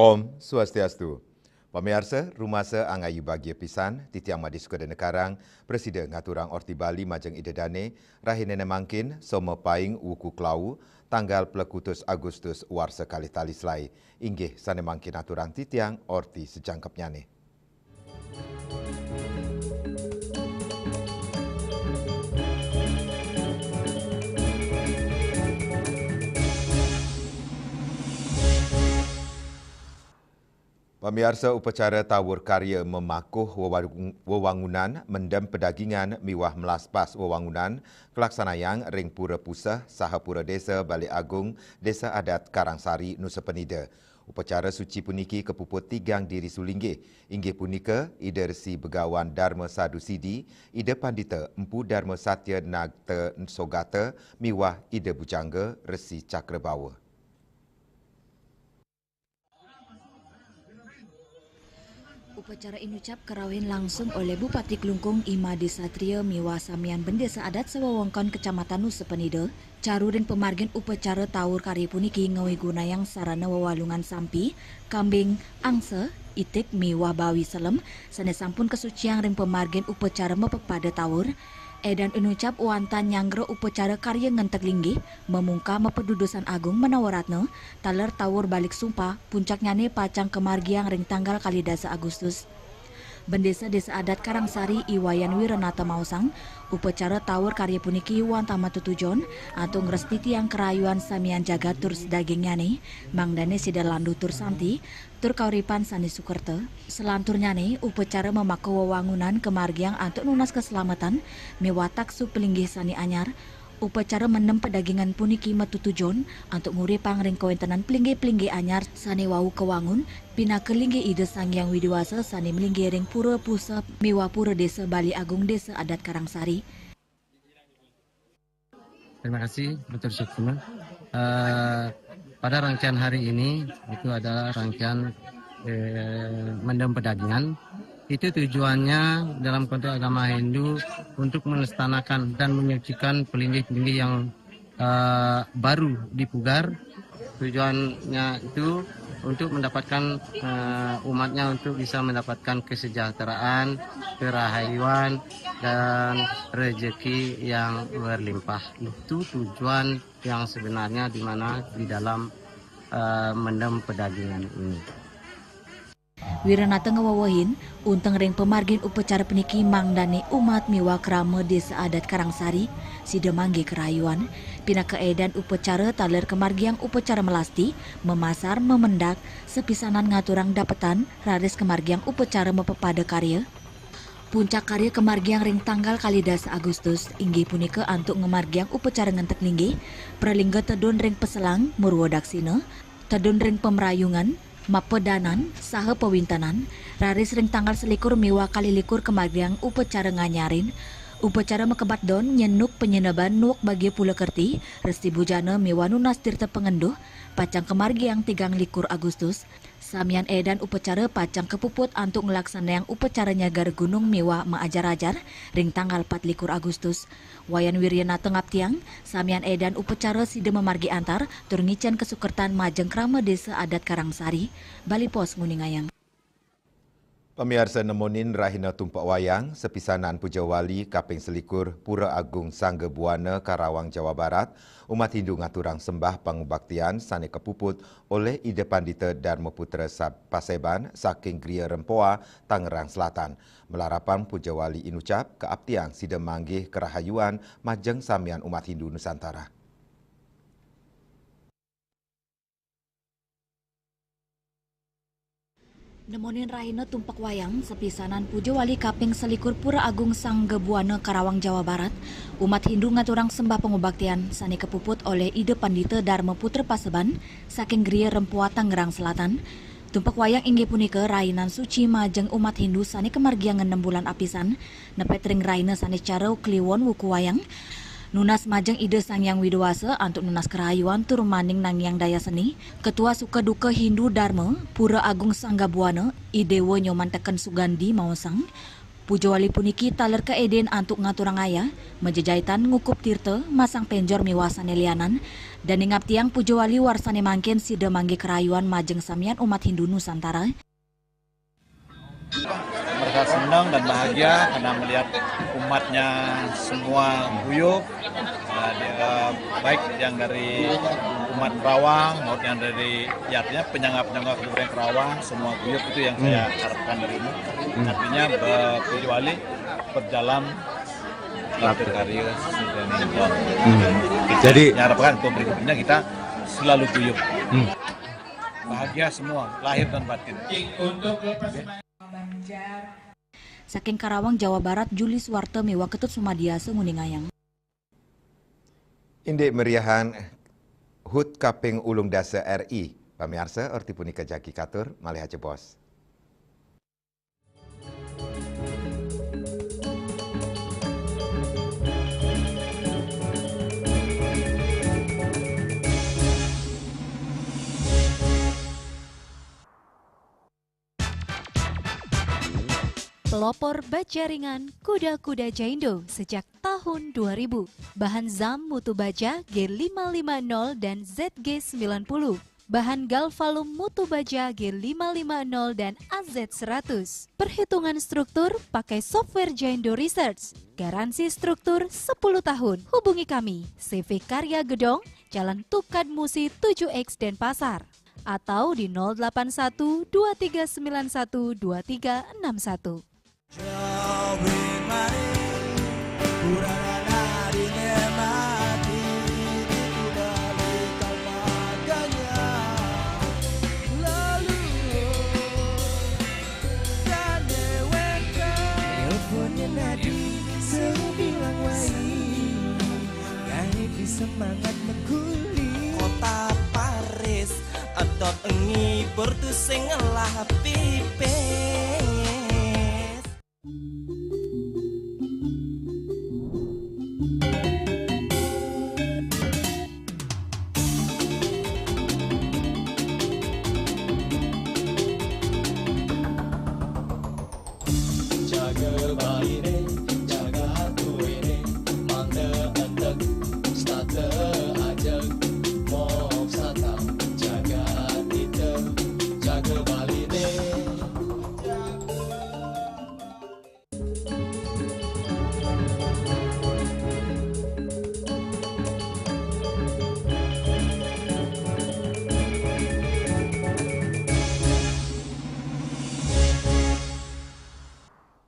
Om Swastiastu. Pemirsa, rumasa angayu bagi pisan, titiang madi Sukadana Nekarang, Presiden ngaturang Orti Bali Majeng Idedane, rahinene mangkin, soma paing wuku klau, tanggal pelekutus Agustus warsa kali tali selai, inggih sane mangkin aturang titiang Orti sejangkepnya nih. Pemirsa, upacara tawur karya memakuh wewangunan mendem pedagingan miwah melaspas wewangunan kelaksanayang ring pura pusah saha pura desa Bali Agung Desa Adat Karangsari Nusa Penida. Upacara suci puniki kepuput tigang diri sulinggih. Inggih punika Ida Resi Begawan Dharma Sadu Sidi, Ida Pandita Empu Dharma Satya Nagta Sogata miwah Ida Bujangga Resi Cakrabawa. Upacara inucap kerawin langsung oleh Bupati Klungkung Imadi Satria miwa samian bendesa adat sewawangkon Kecamatan Nusa Penida, caruring pemargin upacara tawur karya puniki ngawi gunayang sarana wawalungan sampi, kambing, angsa, itik miwa bawi selem, sane sampun kesuciang ring pemargin upacara mepepada tawur, edan inucap wantan nyanggro upacara karya ngentek linggih, memungka mepedudusan agung menawaratno, taler tawur balik sumpah, puncaknya ne pacang kemargiang ring tanggal kali dasa Agustus. Bendesa Desa Adat Karangsari Iwayan Wiranata Mausang, upacara tawur karya puniki wantama tutujon, atau ngresti tiang kerayuan samian jagat tur sedagingnya nih, mangdane sida landu tur santi, tur kauripan sani Sukerta. Selanturnya nih, upacara memako wewangunan kemargiang untuk nunas keselamatan, miwatak su pelinggih sani anyar, upacara menem pedagingan puniki matutujon untuk nguri pangring kawentenan pelinggi-pelinggi anyar sani wau kewangun pina kelinggi ide sangyang widiwasa sani melinggi ring pura pusat miwa pura desa Bali Agung Desa Adat Karangsari. Terima kasih Dr. Sukma. Pada rangkaian hari ini itu adalah rangkaian mendem pedagingan. Itu tujuannya dalam konteks agama Hindu untuk melestarikan dan menyucikan pelinggih-pelinggih yang baru dipugar. Tujuannya itu untuk mendapatkan umatnya untuk bisa mendapatkan kesejahteraan, kerahayuan, dan rezeki yang berlimpah. Itu tujuan yang sebenarnya di mana di dalam mendem pedagingan ini. Wiranata ngawawahin, unteng ring pemargin upacara peniki mangdani umat miwa krama Desa Adat Karangsari, sida mangge kerayuan, pina keedan upacara taler kemargiang upacara melasti, memasar, memendak, sepisanan ngaturang dapetan, raris kemargiang upacara mepepada karya. Puncak karya kemargiang ring tanggal kali dasa Agustus, inggih punika antuk ngemargiang upacara ngentek linggih, pralingga tedon ring peselang, murwodaksina, tedon ring pemerayungan, mapedanan, saha pewintanan, raris ring tanggal selikur miwa kali likur kemargiang upacara nganyarin, upacara mekebat don nyenuk penyeneban nuak bagi pula kerti, resti bujana miwa nunas tirta pengenduh, pacang kemargiang 3 likur Agustus, samian edan upacara pacang kepuput antuk ngelaksanayang upacara nyagar gunung miwa maajar-ajar, ring tanggal 4 likur Agustus. Wayan Wiryana tengap tiang, samian edan upacara sida memargi antar, tur ngicen kesukertan Majeng Krama Desa Adat Karangsari, Bali Pos Nguningayang. Pemirsa nemonin rahina tumpak wayang, sepisanan Puja Wali Kaping Selikur Pura Agung Sangga Buana Karawang Jawa Barat, umat Hindu ngaturang sembah pangubaktian sane kepuput oleh Ida Pandita Dharma Putra Paseban saking Gria Rempoa, Tangerang Selatan. Melarapan Puja Wali inucap keaptiang sida manggih kerahayuan majeng samian umat Hindu Nusantara. Nemonin rahina tumpak wayang, sepisanan Puja Wali Kaping Selikur Pura Agung Sangga Buana Karawang Jawa Barat, umat Hindu ngaturang sembah pengubaktian sani kepuput oleh Ida Pandita Dharma Putra Paseban saking Gria Rempoa Tangerang Selatan. Tumpak wayang inggih punika rainan suci majeng umat Hindu sani kemargiangan 6 bulan apisan, nepet ring raina sani cara kliwon wuku wayang, nunas majeng ide sangyang widawasa antuk nunas kerayuan tur maning nangyang daya seni, Ketua Suka Duka Hindu Dharma Pura Agung Sangga Buana Idewa Nyoman Teken Sugandi Mausang, Pujawali puniki taler ke eden antuk ngaturang aya, menjejaitan ngukup tirte, masang penjor miwasan lianan, dan ingap tiang pujawali warsane mangkin sida mangge kerayuan majeng samian umat Hindu Nusantara. Merasa senang dan bahagia karena melihat umatnya semua guyup, baik yang dari umat Kerawang maupun yang dari artinya penyangga-penyangga Kabupaten Kerawang semua guyup, itu yang saya harapkan dari ini. Artinya Pujawali berjalan berkarya Jadi harapkan untuk berikutnya kita selalu guyup. Bahagia semua, lahir dan batin. Saking Karawang, Jawa Barat, Juli Suwarte miwa Ketut Sumadiasa nguningayang. Indek meriahan HUT Kaping Ulung Dasa RI. Pamirsa, orti punika jaki katur, malih aja bos. Pelopor baja ringan kuda-kuda Jaindo sejak tahun 2000. Bahan ZAM mutu baja G550 dan ZG90. Bahan Galvalum mutu baja G550 dan AZ100. Perhitungan struktur pakai software Jaindo Research. Garansi struktur 10 tahun. Hubungi kami, CV Karya Gedong, Jalan Tukad Musi 7X Denpasar. Atau di 081 2391 2361. Semangat meguli kota Paris adot ngibur tu sing ngelah pipes. Jaga baire, jaga hatu ini, mangga entek, stata ajak, mok sata, jaga kita, jaga baire.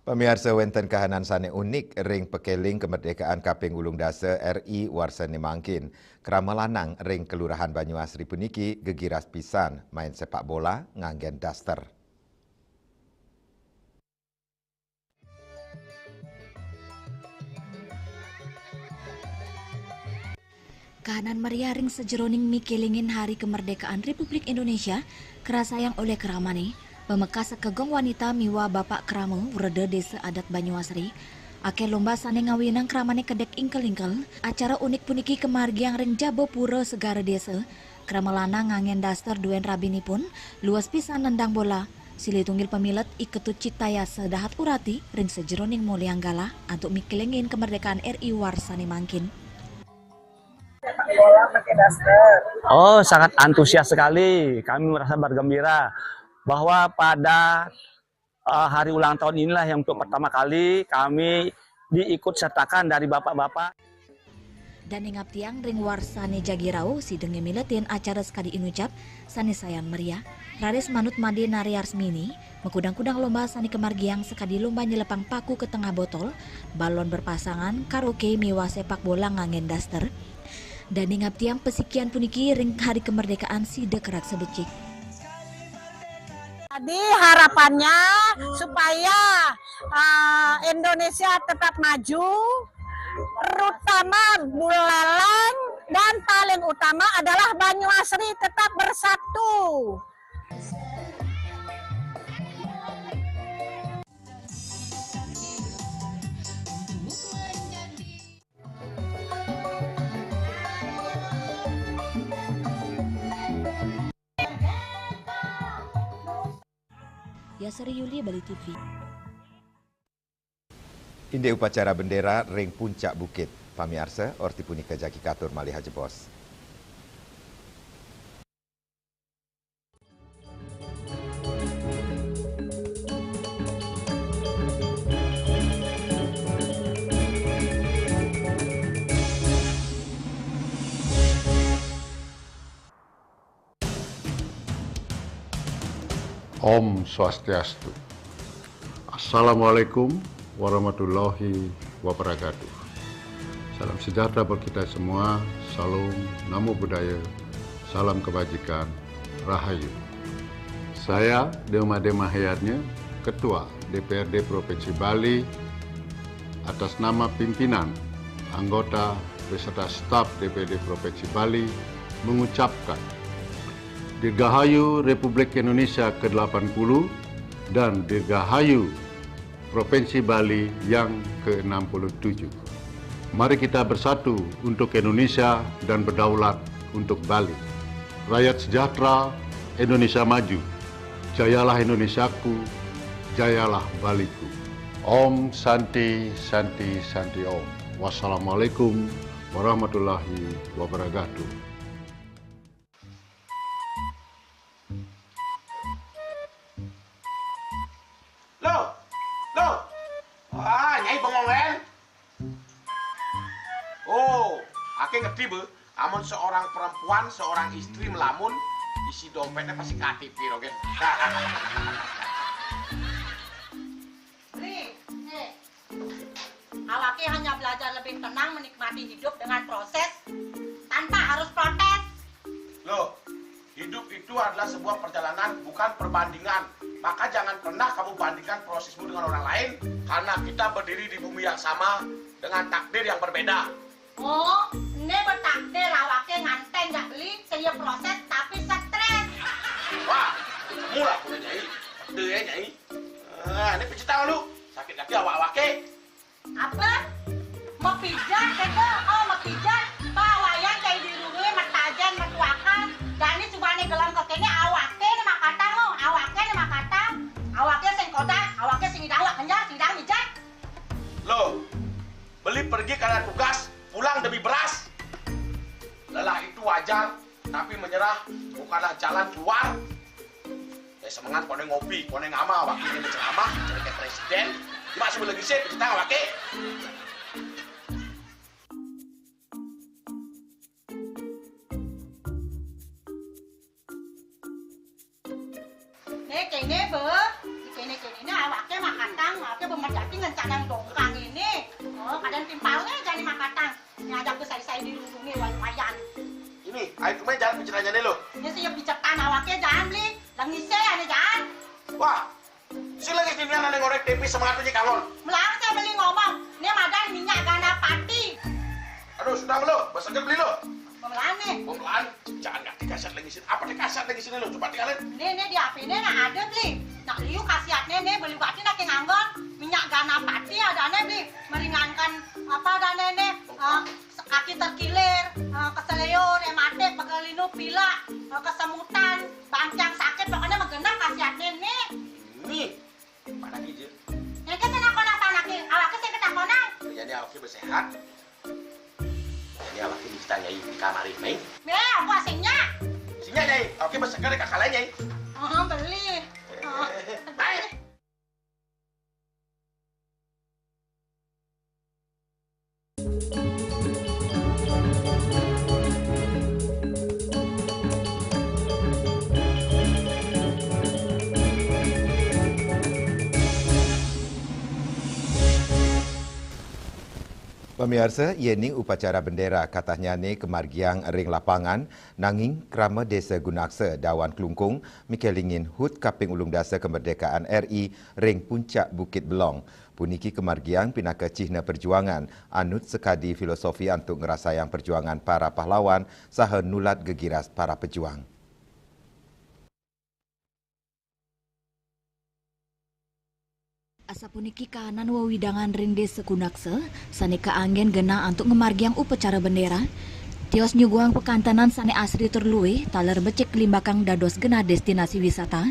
Pemirsa, wenten kahanan sane unik ring pekeling kemerdekaan Kaping Ulung Dasa RI warsane mangkin. Krama lanang ring Kelurahan Banyuasri puniki gegiras pisan main sepak bola nganggen daster. Kahanan meriah ring sejeroning mikelingin Hari Kemerdekaan Republik Indonesia kerasayang oleh keramane. Pemekas kegong wanita miwa Bapak Kramo Wrede Desa Adat Banyuasri. Ake lomba sane ngawinang kramane kedek ingkel-ingkel. Acara unik puniki kemargiang ring jabo pura segara desa. Krama lanang ngangen daster duen rabinipun. Luas pisan nendang bola. Sili tunggil pemilet iketut citaya sedahat urati ring sejeroning mulianggala untuk mikelingin kemerdekaan RI warsane mangkin. Oh, sangat antusias sekali. Kami merasa bergembira bahwa pada hari ulang tahun inilah yang untuk pertama kali kami diikut sertakan dari bapak-bapak. Dan ingap tiang ring warsane jagirau si denge miletin acara sekali inucap sani sayan meriah. Raris manut made nariarsmini mekudang-kudang lomba sani kemargiang sekadi lomba nyelepang paku ke tengah botol, balon berpasangan, karaoke miwa sepak bola ngangen daster. Dan ingap tiang pesikian puniki ring hari kemerdekaan si dekerak sebecik. Jadi harapannya supaya Indonesia tetap maju, terutama Buleleng, dan paling utama adalah Banyuasri tetap bersatu. Yasari Yuli, Bali TV. Inde upacara bendera ring puncak bukit. Pamiarsa, orti punika jaki katur malih Haji Bos. Om Swastiastu. Assalamualaikum warahmatullahi wabarakatuh. Salam sejahtera buat kita semua. Salam, namo buddhaya, salam kebajikan, rahayu. Saya Deomade Mahayatnya, Ketua DPRD Provinsi Bali, atas nama pimpinan, anggota, beserta staf DPRD Provinsi Bali, mengucapkan Dirgahayu Republik Indonesia ke-80 dan Dirgahayu Provinsi Bali yang ke-67. Mari kita bersatu untuk Indonesia dan berdaulat untuk Bali. Rakyat sejahtera, Indonesia maju. Jayalah Indonesiaku, jayalah Baliku. Om Santi Santi Santi Om. Wassalamualaikum warahmatullahi wabarakatuh. Nyai bengong kan? Oh, ake ngerti be, amun seorang perempuan, seorang istri melamun, isi dompetnya pasti KTP, oke? Awake hanya belajar lebih tenang menikmati hidup dengan proses tanpa harus protes. Loh, hidup itu adalah sebuah perjalanan, bukan perbandingan. Maka jangan pernah kamu bandingkan prosesmu dengan orang lain, karena kita berdiri di bumi yang sama dengan takdir yang berbeda. Oh, ini bertakdir awake nganten gak beli, saya proses tapi stres. Wah, mula aku Nyai. Takdir ya Nyai. Ini pijit tangan lu, sakit kaki awak-awake. Apa? Mau pijat keke? Oh, mau pijat. Bawayan kayak dirungi, matajan, metuakan. Dan ini cuma nih gelang kekenya awake nih makatang lo. Awake nih makatang. Awake sing kodak, awake sing idawak kenyang, sidang mijat. Loh, beli pergi karena tugas, pulang demi beras. Lelah itu wajar, tapi menyerah bukanlah jalan keluar. Semangat kone ngopi, kone ngama, wakilnya menceramah, jadi kayak presiden. Cuma sebelum lagi sih, kita nggak pakai. Nih kene be, kene awake makatang, awake bemerjati ngencanang dongkang ini. Oh, kadang timpalnya jadi makatang. Ini ada kesai-sai dirungi wayan. Ini, ayo kemarin jangan bicaranya nih lo. Ini siap bicetan awake jangan beli, langise ane jangan. Wah, sila lagi sini ane ngorek tempe semangat punya kangon. Melang saya beli ngomong, ini madan minyak gana pati. Aduh, sudah lo, besoknya beli lo. Pemelaan nih. Pemelaan, jangan nggak dikasih lagi sini. Apa dikasih lagi sini lo? Coba tinggalin. Ini di HP ini nak ada beli. Nak liu khasiatnya nih beli bati nak nganggon minyak gana pati ada nih beli meringankan apa ada nih kaki terkilir, keseleur, ematik, pegelinu, pilak, kesemutan, bancang sakit, pokoknya menggenang khasiatnya nih. Ini, mana hijau? Yang ke sana kona panaki, awaknya saya ketang konang. Jadi awaknya bersehat. Jadi awaknya bisa nyai di kamar ini. Aku asingnya. Asingnya nyai, awaknya bersegar kakak lain nyai. Beli. Baik. Pemirsa, yening upacara bendera katanya ni kemargiang ring lapangan nanging krama desa Gunaksa Dawan Kelungkung mikelingin hut kaping ulung dasa kemerdekaan RI ring puncak Bukit Belong. Puniki kemargiang pinaka cihna perjuangan anut sekadi filosofi untuk ngerasayang perjuangan para pahlawan saha nulat gegiras para pejuang. Asapuniki kahanan wawidangan rinde sekunakse, sanika angin gena untuk ngemargiang upacara bendera. Tios nyuguang pekantanan sane asri terluwe, taler becek limbakang dados gena destinasi wisata.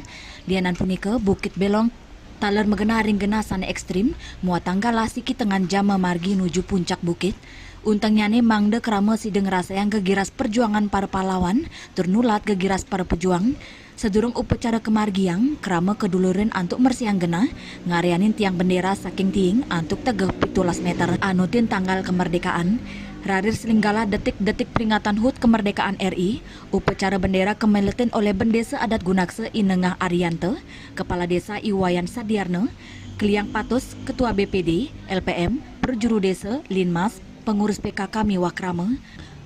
Lianan punika Bukit Belong Taler megena ring gena sane ekstrim, muatang galasi ki tengan jama margi nuju puncak bukit. Untangnya nih mangde kerama sideng rasa yang gegiras perjuangan para pahlawan, ternulat gegiras para pejuang. Sedurung upacara kemargiang, kerama keduluran antuk mersiang gena, ngarianin tiang bendera saking tiing antuk tegeh 17 meter anutin tanggal kemerdekaan. Rarir selinggala detik-detik peringatan HUT kemerdekaan RI, upacara bendera kemeletin oleh Bendesa Adat Gunakse Inengah Arianto, Kepala Desa Iwayan Sadiarno, Kliang Patus, Ketua BPD, LPM, Perjuru Desa, Linmas, Pengurus PKK Miwakrama,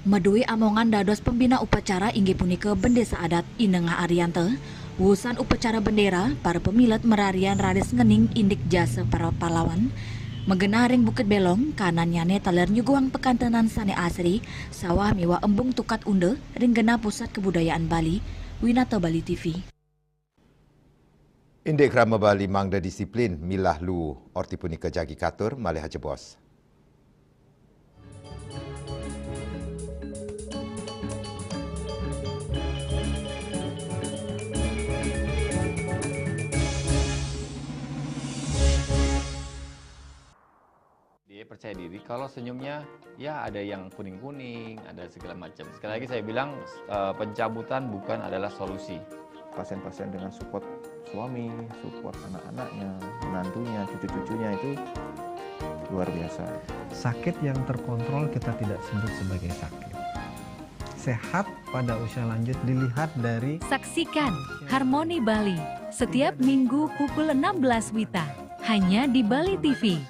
medui amongan dados pembina upacara inggih punika Bendesa Adat Inengah Arianto. Wusan upacara bendera, para pemilat merarian raris ngening indik jasa para pahlawan. Megena ring Bukit Belong, kanannya taler nyuguang pekantenan sane asri, sawah miwa embung tukat unde, ring gena pusat kebudayaan Bali, Winata Bali TV. Indek Rama Bali mangda disiplin milah lu orti punika jagi katur malih haja bos. Dia percaya diri kalau senyumnya ya ada yang kuning-kuning, ada segala macam. Sekali lagi saya bilang pencabutan bukan adalah solusi. Pasien-pasien dengan support suami, support anak-anaknya, menantunya, cucu-cucunya itu luar biasa. Sakit yang terkontrol kita tidak sebut sebagai sakit. Sehat pada usia lanjut dilihat dari... Saksikan Harmoni Bali setiap minggu pukul 16 WITA hanya di Bali TV.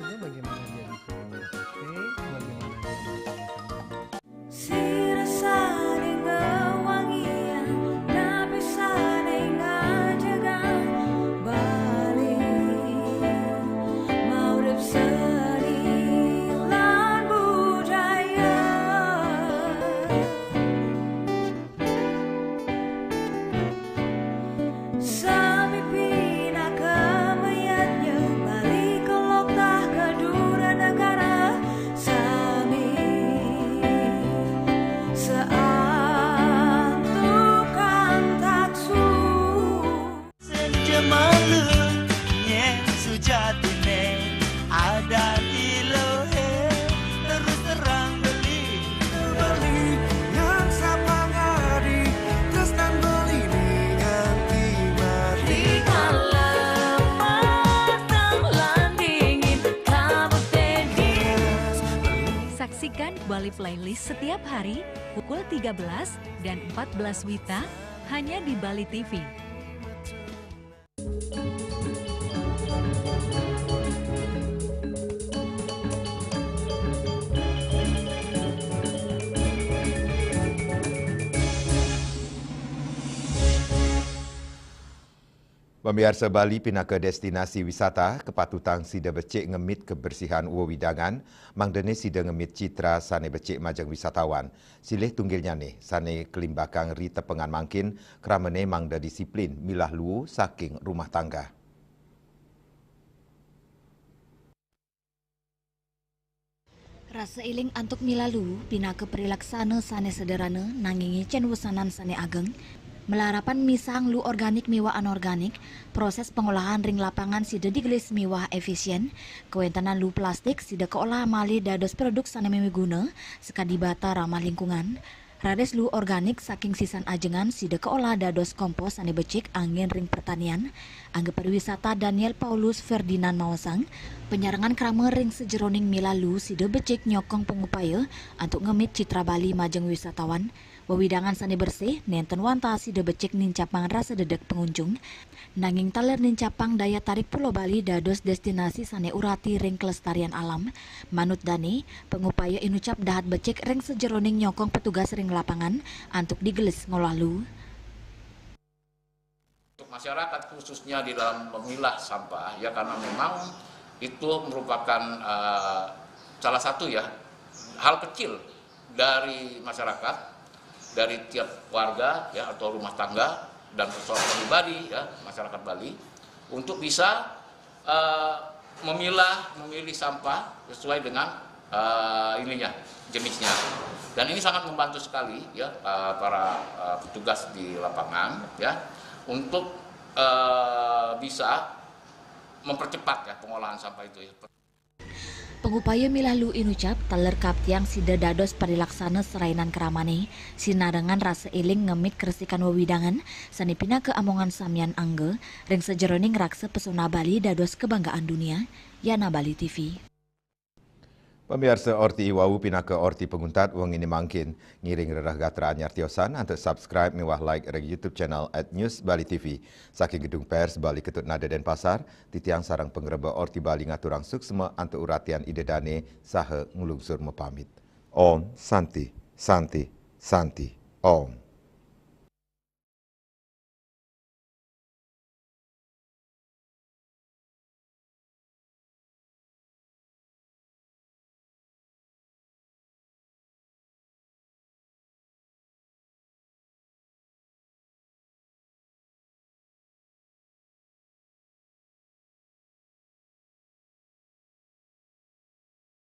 Saksikan Bali Playlist setiap hari pukul 13 dan 14 WITA hanya di Bali TV. Pemirsa Bali pindah ke destinasi wisata kepatutan sida becik ngemit kebersihan wewidangan, mangdene sida ngemit citra sane becik majang wisatawan. Silih tunggilnya nih, sane kelimbakang ri tepengan mangkin, keramene mangda disiplin milah luwu saking rumah tangga. Rasa iling antuk milalu pindah ke perilaksana sane sederhana nangingi cen wusanan sane ageng. Melarapan misang lu organik miwa anorganik, proses pengolahan ring lapangan sida digelis miwa efisien, kewentanan lu plastik sida keolah mali dados produk sana memiguna, sekadi bata ramah lingkungan. Rades lu organik saking sisan ajengan sida keolah dados kompos ane becik angin ring pertanian. Angga pariwisata Daniel Paulus Ferdinand Mawasang, penyarangan krama ring sejeroning milalu sida becik nyokong pengupaya untuk ngemit citra Bali majeng wisatawan. Wewidangan sane bersih, nenten wanta sida becik nincapang rasa dedek pengunjung. Nanging taler nincapang daya tarik Pulau Bali dados destinasi sane urati ring kelestarian alam. Manut Dani, pengupaya inucap dahat becik ring sejeroning nyokong petugas ring lapangan antuk digelis ngolalu. Untuk masyarakat khususnya di dalam memilah sampah ya, karena memang itu merupakan salah satu ya hal kecil dari masyarakat, dari tiap warga ya atau rumah tangga dan persoalan pribadi ya masyarakat Bali untuk bisa memilih sampah sesuai dengan jenisnya, dan ini sangat membantu sekali ya para petugas di lapangan ya untuk bisa mempercepat ya pengolahan sampah itu ya. Pengupaya milah lu inucap talerkap tiang sida dados parilaksana serainan keramane sinarengan rasa eling ngemit keresikan wewidangan sanipina keamongan samian angge ring sejeroning raksa pesona Bali dados kebanggaan dunia Yana Bali TV. Pemirsa Orti Iwau pinaka Orti Penguntat wong ini mangkin ngiring rerah gatra anyar tiosan untuk subscribe mewah like reg YouTube channel @News Bali TV. Saking gedung pers Bali Ketut Nada Denpasar, titiang sarang pengreba Orti Bali ngaturang suksma antu uratian idedane saha ngulungsur mepamit. Om Santi, Santi, Santi, Om.